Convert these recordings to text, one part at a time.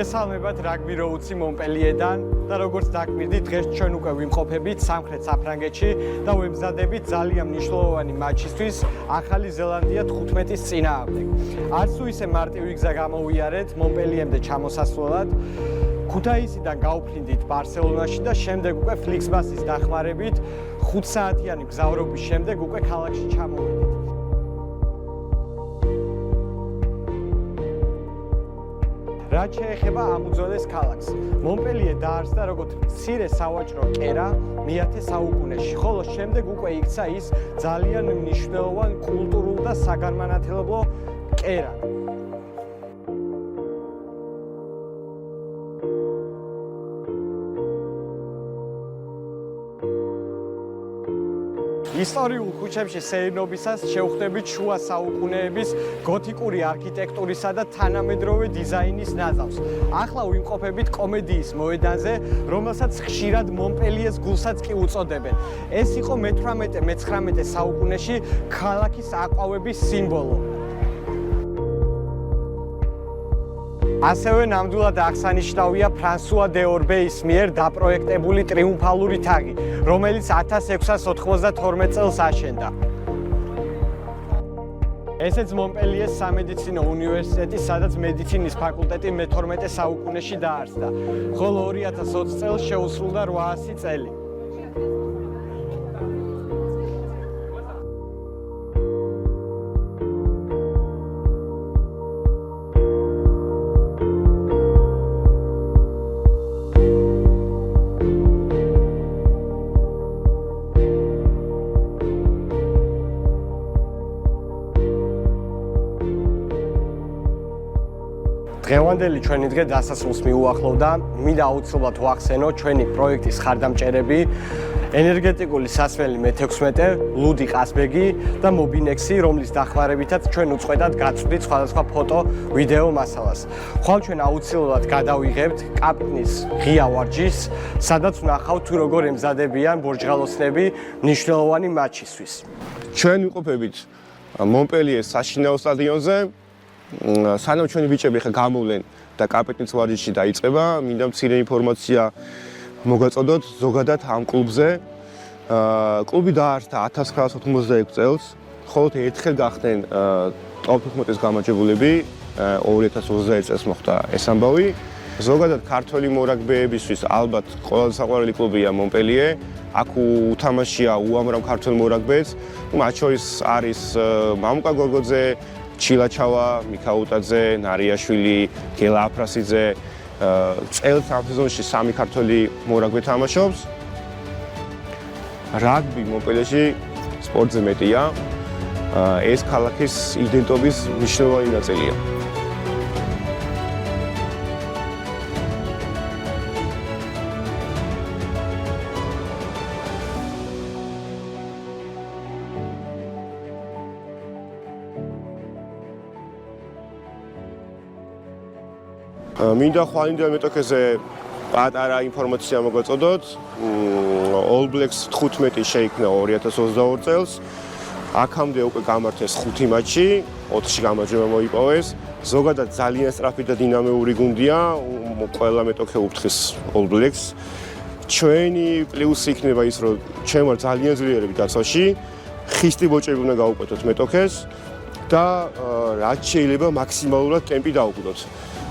მოგესალმებათ რაგბი როუცი მონპელიედან და როგორც დაგმირდით დღეს ჩვენ უკვე ვიმყოფებით სამხრეთ საფრანგეთში და ვემზადებით ძალიან მნიშვნელოვანი მატჩისთვის ახალი ზელანდია 15-ის წინააღმდეგ. არც თუ ისე მარტივი გზა გამოვიარეთ მონპელიემდე ჩამოსასვლელად. ქუთაისიდან გავფრინდით ბარსელონაში და შემდეგ უკვე ფლიქსბასის დახმარებით 5 საათიანი გზავრობის შემდეგ უკვე ქალაქში ჩამოვედით. რაც შეეხება ამ უძველეს ქალაქს. მონპელიე დაარსდა როგორც მცირე სავაჭრო კერა მე-10 საუკუნეში, ხოლო შემდეგ უკვე იქცა ის ძალიან მნიშვნელოვან კულტურულ და საგანმანათლებლო კერა. ისტორიულ ქუჩებში სეირნობისას შევხვდებით შუა საუკუნეების გოთიკური არქიტექტურისა და თანამედროვე დიზაინის ნაზავს. ახლა ვიმყოფებით კომედიის მოედანზე, რომელსაც ხშირად მონპელიეს გულსაც კი უწოდებენ. ეს იყო მე-18-მე-19 საუკუნეში ქალაქის აყვავების სიმბოლო. ასევე ნამდვილად აღსანიშნავია ფრანსუა დე ორბეის მიერ დაპროექტებული ტრიუმფალური თაღი, რომელიც 1692 წელს აშენდა. ესეც მონპელიეს სამედიცინო უნივერსიტეტი, სადაც მედიცინის ფაკულტეტი მე-12 საუკუნეში დაარსდა, ხოლო 2020 წელს შეუსრულდა 800 წელი. დღევანდელი ჩვენი დღე დასასრულს მიუახლოვდა. მინდა აუცილებლად ვახსენო ჩვენი პროექტის ხარდამჭერები, ენერგეტიკული სასმელი მე-16, ლუდი ყასბეგი და მობინექსი, რომლის დახმარებითაც ჩვენ უწყვეტად გაწვდით სხვადასხვა ფოტო, ვიდეო მასალას. ხვალ ჩვენ აუცილებლად გადავიღებთ კაპიტნის ღია ვარჯიშს, სადაც ვნახავთ თუ როგორ ემზადებიან ბორჯღალოსნები მნიშვნელოვანი მატჩისთვის. ჩვენ ვიყოფებით მონპელიეს საშინაო სტადიონზე. სანამ ჩვენი ბიჭები ხა გამოვლენ და კაპიტნის ვარჯიში დაიწყება, მინდა მცირე ინფორმაცია მოგაწოდოთ ზოგადად ამ კლუბზე. კლუბი დაარსდა 1986 წელს, ხოლო ერთხელ გახდნენ ტოპ 15-ის გამარჯვებულები, 2021 წელს მოხდა ეს ამბავი. ზოგადად ქართველი მორაგბეებისთვის ალბათ ყველაზე საყვარელი კლუბია მონპელიე. აქ უთამაშია უამრავ ქართველ მორაგბეებს, მათ შორის არის მამუკა გოგოძე, ჩილაჩავა, მიქაუტაძე, ნარიაშვილი, გელა აფრასიძე. წელს ამ სეზონში 3 ქართველი მორაგბე თამაშობს. რაგბი მონპელიეში სპორტზე მეტია. ეს ქალაქის იდენტობის მნიშვნელოვანი ნაწილია. მინდა ხვალინდელ მეტოქეზე პატარა ინფორმაცია მოგაწოდოთ. All Blacks 15 შეიქმნა 2022 წელს. აქამდე უკვე გამართეს 5 მატჩი, 4-ში გამარჯვება მოიპოვეს. ზოგადად ძალიან სწრაფი და დინამიური გუნდია, ყველა მეტოქე უფრთხის All Blacks. ჩვენი პლუსი იქნება ის, რომ ჩვენ ვარ ძალიან ძლიერები დაცვაში, ხისტი ბოჭები უნდა გაუკვეთოთ მეტოქეს და რაც შეიძლება მაქსიმალურად ტემპი დაუკვდოთ.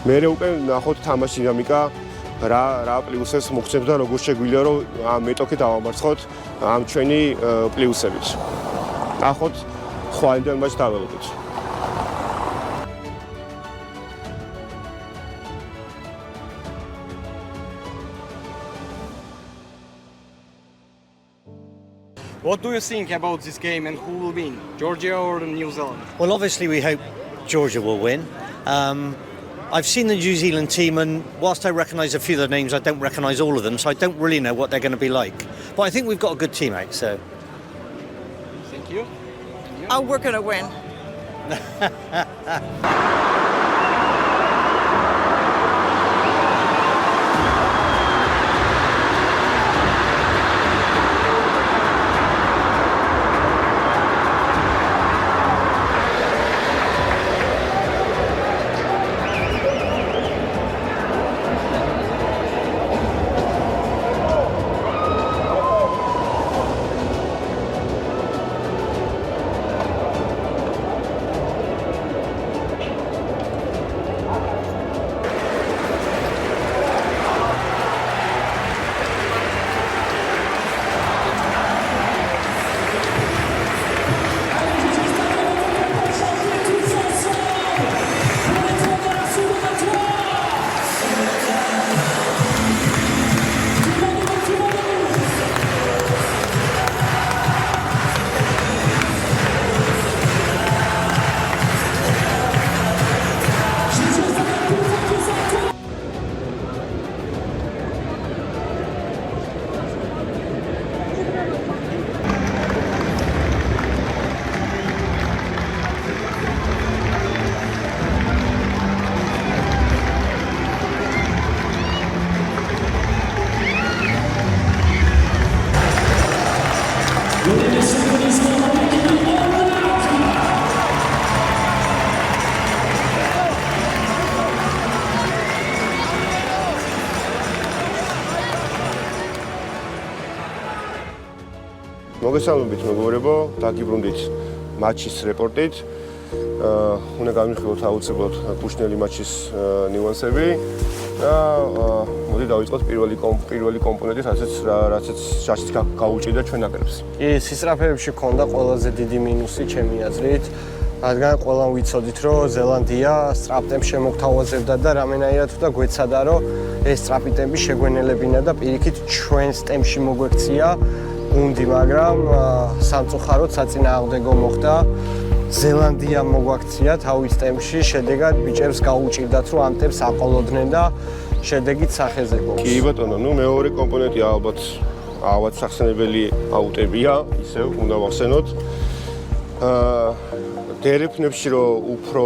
მერე უკვე ნახოთ თამაშის დინამიკა რა პლუსებს მოგცემს და როგორ შეგვიძლია რომ ამ მეტოქე დავამარცხოთ ამ ჩვენი პლუსებით. ნახოთ ხვალინდელ მატჩს დაველოდოთ. What do you think about this game and who will win, Georgia or New Zealand? Well, obviously we hope Georgia will win. I've seen the New Zealand team, and whilst I recognise a few of the names, I don't recognise all of them, so I don't really know what they're going to be like. But I think we've got a good team out, so... Thank you. Oh, we're going to win. მოგესალმებით მეგობრებო, დაგიბრუნდით მატჩის რეპორტით. უნდა გამიხილოთ აუცილებლად კუშნელი მატჩის ნიუანსები და მოდი დავიწყოთ პირველი კომპონენტით, რაც შაშიც გაუჭირდა ჩვენ ნაკრებს. კი, სისწრაფეებში ქონდა ყველაზე დიდი მინუსი ჩემი აზრით, რადგან ყველამ ვიცოდით, რომ ზელანდია სწრაფ ტემპს შემოგთავაზებდა და რამენაირად უნდა გვეცადა, რომ ეს სწრაფი ტემპი შეგვენელებინა და პირიქით ჩვენს ტემპში მოგვექცია გუნდი, მაგრამ სამწუხაროდ საწინააღმდეგო მოხდა. ზელანდია მოგვაქცია თავის ტემპში, შედეგად ბიჭებს გაუჭირდათ, რომ ამ ტემპს აყოლოდნენ და შედეგით სახეზე გოლს. კი ბატონო, მეორე კომპონენტი ალბათ სახსენებელი აუტებია, ისევ უნდა ვახსენოთ. დერეფნებში რომ უფრო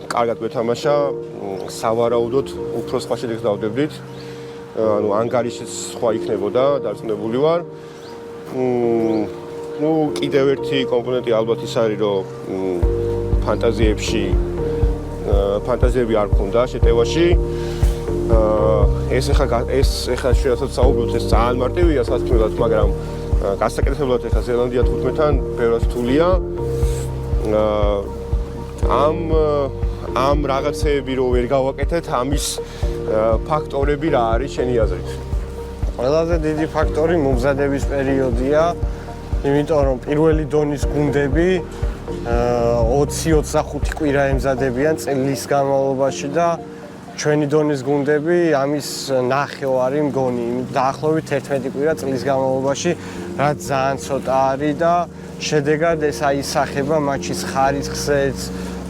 კარგად გვეთამაშა, სავარაუდოდ უფრო სხვა შედეგს დავდებდით. ანუ ანგარიშიც სხვა იქნებოდა, დარწმუნებული ვარ. კიდევ ერთი კომპონენტი ალბათ ის არის, რომ ფანტაზიები არ ქონდა შეტევაში. ეს ახლა შეიძლება საუბრობთ, ეს ძალიან მარტივია სასწრაფოდ, მაგრამ გასაკეთებლად ახლა ზელანდია 15-თან ბევრად რთულია. ამ რაღაცეები რო ვერ გავაკეთეთ, ამის ფაქტორები რა არის შენი აზრით? ყველაზე დიდი ფაქტორი მომზადების პერიოდია, იმიტომ რომ პირველი დონის გუნდები 20-25 კვირა ემზადებიან წლის განმავლობაში და ჩვენი დონის გუნდები ამის ნახევარი მგონი, დაახლოებით 11 კვირა წლის განმავლობაში, რაც ძალიან ცოტა არის და შედეგად ეს აისახება მატჩის ხარისხზეც,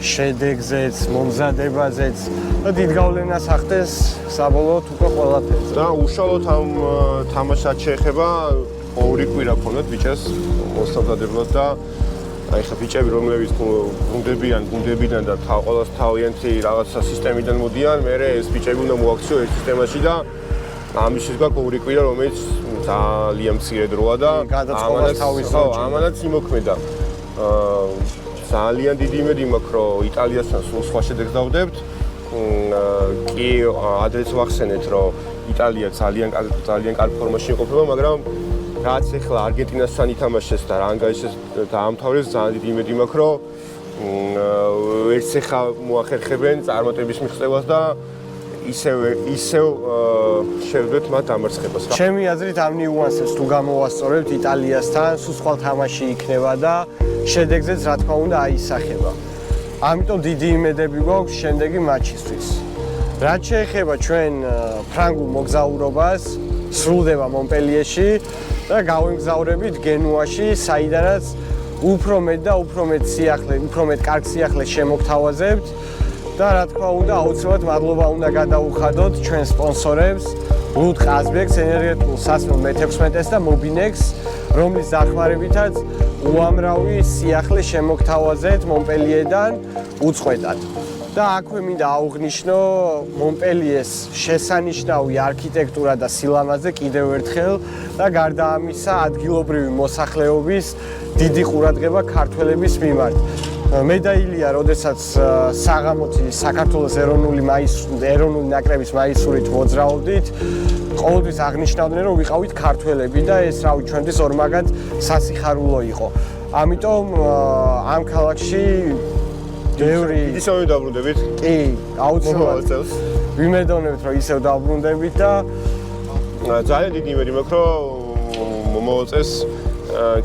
შედეგზეც, მომზადებაზეც და დიდ გავლენას ახდენს საბოლოოდ უკვე ყველაფერზე. და უშუალოდ ამ თამაშად შეეხება 2 კვირა ქონდათ ბიჭებს მოსამზადებლად და აი ხა ბიჭები რომლებიც გუნდებიდან და ყოველას თავიანთი რაღაცა სისტემიდან მოდიან, მერე ეს ბიჭები უნდა მოაქციო ერთ სისტემაში და ამისთვის გაქვს 2 კვირა, რომელიც ძალიან მცირე დროა და ამანაც იმოქმედა. ძალიან დიდი იმედი მაქვს, რომ იტალიასთან სულ სხვა შედეგს დავდებთ. კი, ადრეც ვახსენეთ, რომ იტალია ძალიან კარგ ფორმაში იმყოფება, მაგრამ რაც ახლა არგენტინასთან ითამაშეს და რა ანგარიშეს დაამთავრეს, ძალიან დიდი იმედი მაქვს, რომ ერთ ახლა მოახერხებენ წარმატების მიღწევას და ისევ შევდეთ მათ დამარცხებას. ჩემი აზრით ამ ნიუანსებს თუ გამოვასწორებთ იტალიასთან, სულ სხვა თამაში იქნება და შედეგზეც რა თქმა უნდა აისახება. ამიტომ დიდი იმედები გვაქვს შემდეგი მატჩისთვის. რაც შეეხება ჩვენ ფრანგულ მოგზაურობას, სრულდება მონპელიეში და გავემგზავრებით გენუაში, საიდანაც უფრო მეტ და უფრო მეტ კარგ სიახლეს შემოგთავაზებთ. და რა თქმა უნდა, აუცილებლად მადლობა უნდა გადაუხადოთ ჩვენ სპონსორებს, ლუდ ყაზბეგს, ენერგეტიკულ სასმელ მე-16-ს და მობინექს, რომლის დახმარებითაც უამრავი სიახლე შემოგთავაზეთ მონპელიედან უწყვეტად. და აქვე მინდა აუღნიშნო მონპელიეს შესანიშნავი არქიტექტურა და სილამაზე კიდევ ერთხელ და გარდა ამისა ადგილობრივი მოსახლეობის დიდი ყურადღება ქართველების მიმართ. მე და ილია, როდესაც საღამოთი საქართველოს ეროვნული ნაკრების მაისურით მოძრაობდით, ყოველთვის აღნიშნავდნენ, რომ ვიყავით ქართველები და ეს რავი ჩვენთვის ორმაგად სასიხარულო იყო. ამიტომ ამ ქალაქში ისევ დავბრუნდებით? კი, აუცილებლად. ვიმედოვნებთ, რომ ისევ დავბრუნდებით და ძალიან დიდი იმედი მაქვს, რომ მოაწეს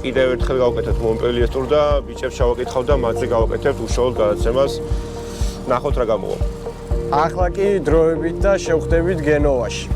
კიდევ ერთხელ გავაკეთებთ მონპელიეს ტურ და ბიჭებს შევაკითხავ და მათზე გავაკეთებთ უშუალოდ გადაცემას. ნახოთ რა გამოვა. ახლა კი დროებით და შევხვდებით გენოვაში.